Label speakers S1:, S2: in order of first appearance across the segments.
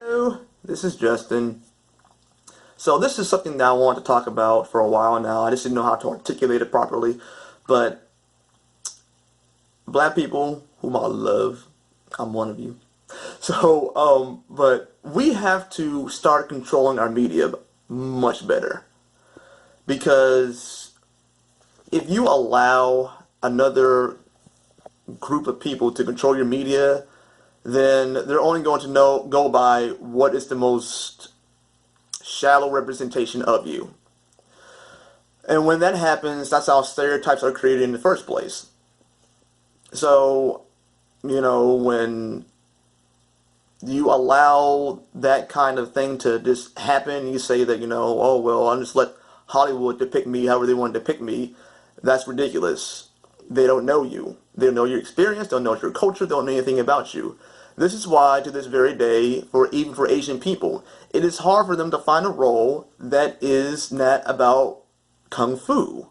S1: Hello, this is Justin. So this is something that I wanted to talk about for a while now. I just didn't know how to articulate it properly. But black people whom I love, I'm one of you. But we have to start controlling our media much better. Because if you allow another group of people to control your media, then they're only going to go by what is the most shallow representation of you. And when that happens, that's how stereotypes are created in the first place. So, when you allow that kind of thing to just happen, you say that, oh, well, I'll just let Hollywood depict me however they want to depict me. That's ridiculous. They don't know you. They don't know your experience, don't know your culture, don't know anything about you. This is why, to this very day, even for Asian people, it is hard for them to find a role that is not about kung fu.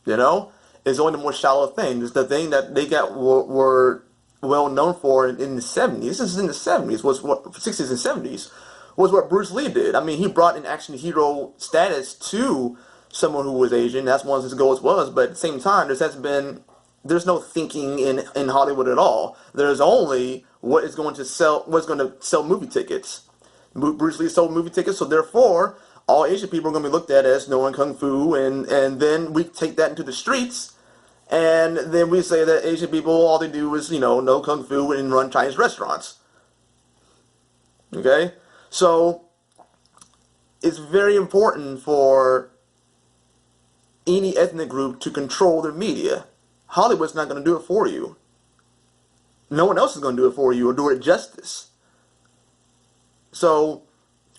S1: It's only the more shallow thing. It's the thing that they were well known for in the 70s. This is in the 70s, was what 60s and 70s was what Bruce Lee did. I mean, he brought an action hero status to someone who was Asian. That's one of his goals was. But at the same time, there's no thinking in Hollywood at all. There's only what's going to sell movie tickets. Bruce Lee sold movie tickets, so therefore all Asian people are going to be looked at as knowing kung fu, and then we take that into the streets, and then we say that Asian people, all they do is know kung fu and run Chinese restaurants. Okay, so it's very important for any ethnic group to control their media. Hollywood's not going to do it for you. No one else is going to do it for you or do it justice. So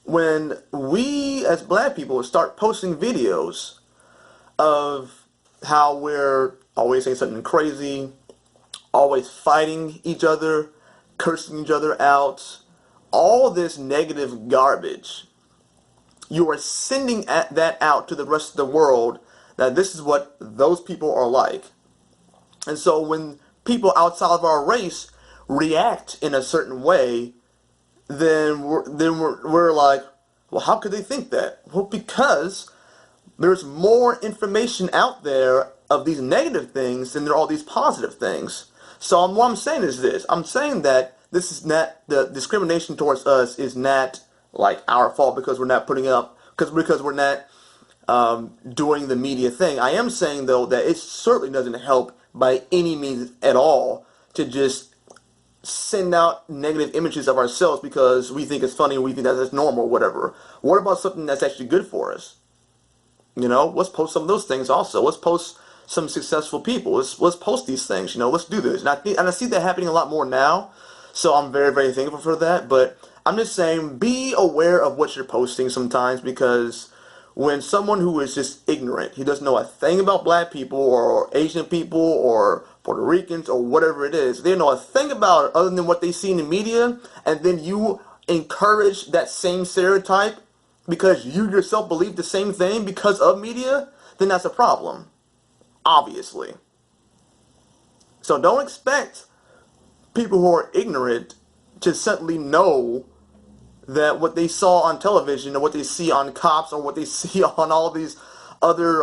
S1: when we as black people start posting videos of how we're always saying something crazy, always fighting each other, cursing each other out, all this negative garbage, you are sending that out to the rest of the world that this is what those people are like. And so when people outside of our race react in a certain way, then we're like, well, how could they think that? Well, because there's more information out there of these negative things than there are all these positive things. So what I'm saying is this. I'm saying that this is not, the discrimination towards us is not like our fault because we're not putting up, because we're not doing the media thing. I am saying, though, that it certainly doesn't help by any means at all to just send out negative images of ourselves because we think it's funny or we think that's normal or whatever. What about something that's actually good for us? Let's post some of those things also. Let's post some successful people. Let's post these things. Let's do this. And I see that happening a lot more now. So I'm very, very thankful for that. But I'm just saying, be aware of what you're posting sometimes, because when someone who is just ignorant, he doesn't know a thing about black people or Asian people or Puerto Ricans or whatever it is, they don't know a thing about it other than what they see in the media, and then you encourage that same stereotype because you yourself believe the same thing because of media, then that's a problem, obviously. So don't expect people who are ignorant to suddenly know that what they saw on television or what they see on Cops or what they see on all these other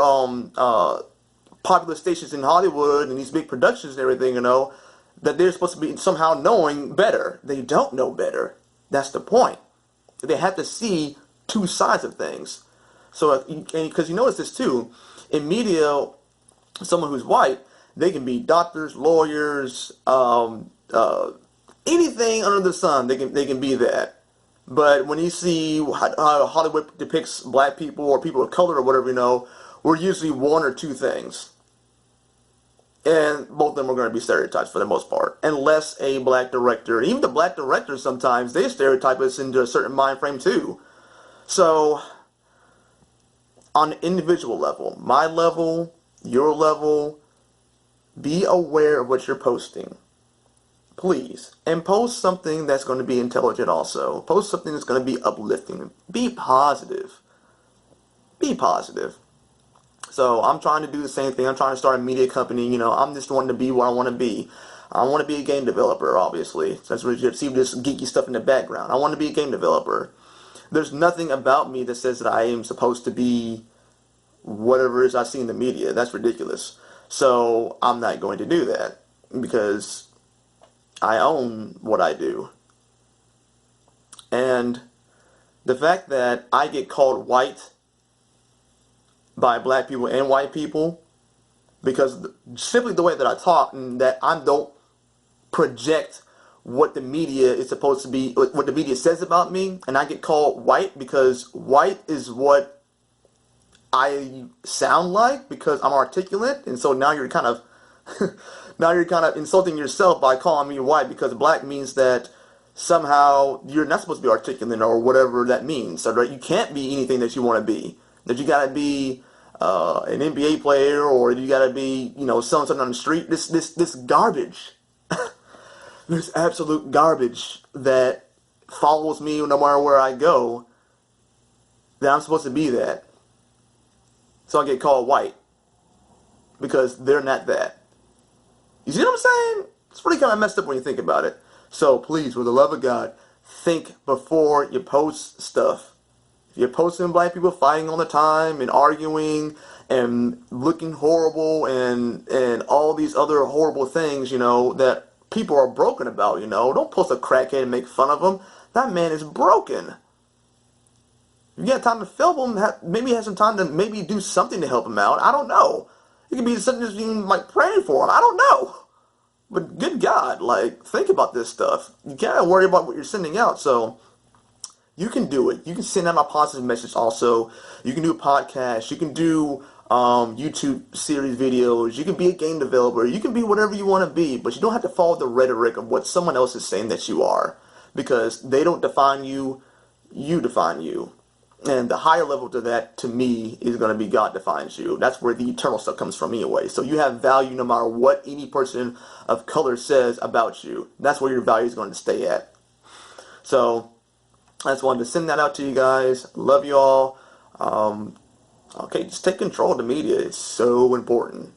S1: popular stations in Hollywood and these big productions and everything, that they're supposed to be somehow knowing better. They don't know better. That's the point. They have to see two sides of things. So, because you notice this too, in media, someone who's white, they can be doctors, lawyers, anything under the sun. They can be that. But when you see how Hollywood depicts black people or people of color or whatever, we're usually one or two things. And both of them are going to be stereotypes for the most part. Unless a black director, even the black directors sometimes, they stereotype us into a certain mind frame too. So, on an individual level, my level, your level, be aware of what you're posting. Please. And post something that's going to be intelligent also. Post something that's going to be uplifting. Be positive. Be positive. So I'm trying to do the same thing. I'm trying to start a media company. I'm just wanting to be what I want to be. I want to be a game developer, obviously. That's what you see this geeky stuff in the background. I want to be a game developer. There's nothing about me that says that I am supposed to be whatever it is I see in the media. That's ridiculous. So I'm not going to do that because I own what I do. And the fact that I get called white by black people and white people because simply the way that I talk and that I don't project what the media is supposed to be, what the media says about me, and I get called white because white is what I sound like because I'm articulate, and so now you're kind of now you're kind of insulting yourself by calling me white because black means that somehow you're not supposed to be articulate or whatever that means. So right, you can't be anything that you want to be. That you gotta be an NBA player or you gotta be selling something on the street. This garbage. This absolute garbage that follows me no matter where I go. That I'm supposed to be that. So I get called white because they're not that. You see what I'm saying? It's really kind of messed up when you think about it. So please, for the love of God, think before you post stuff. If you're posting black people fighting all the time and arguing and looking horrible and all these other horrible things, that people are broken about, don't post a crackhead and make fun of him. That man is broken. If you got time to film him, maybe have some time to maybe do something to help him out. I don't know. It could be something just even like praying for him. I don't know. But good God, think about this stuff. You can't worry about what you're sending out. So you can do it. You can send out a positive message also. You can do a podcast. You can do YouTube series videos. You can be a game developer. You can be whatever you want to be. But you don't have to follow the rhetoric of what someone else is saying that you are. Because they don't define you. You define you. And the higher level to that, to me, is going to be God defines you. That's where the eternal stuff comes from anyway. So you have value no matter what any person of color says about you. That's where your value is going to stay at. So I just wanted to send that out to you guys. Love you all. Okay, just take control of the media. It's so important.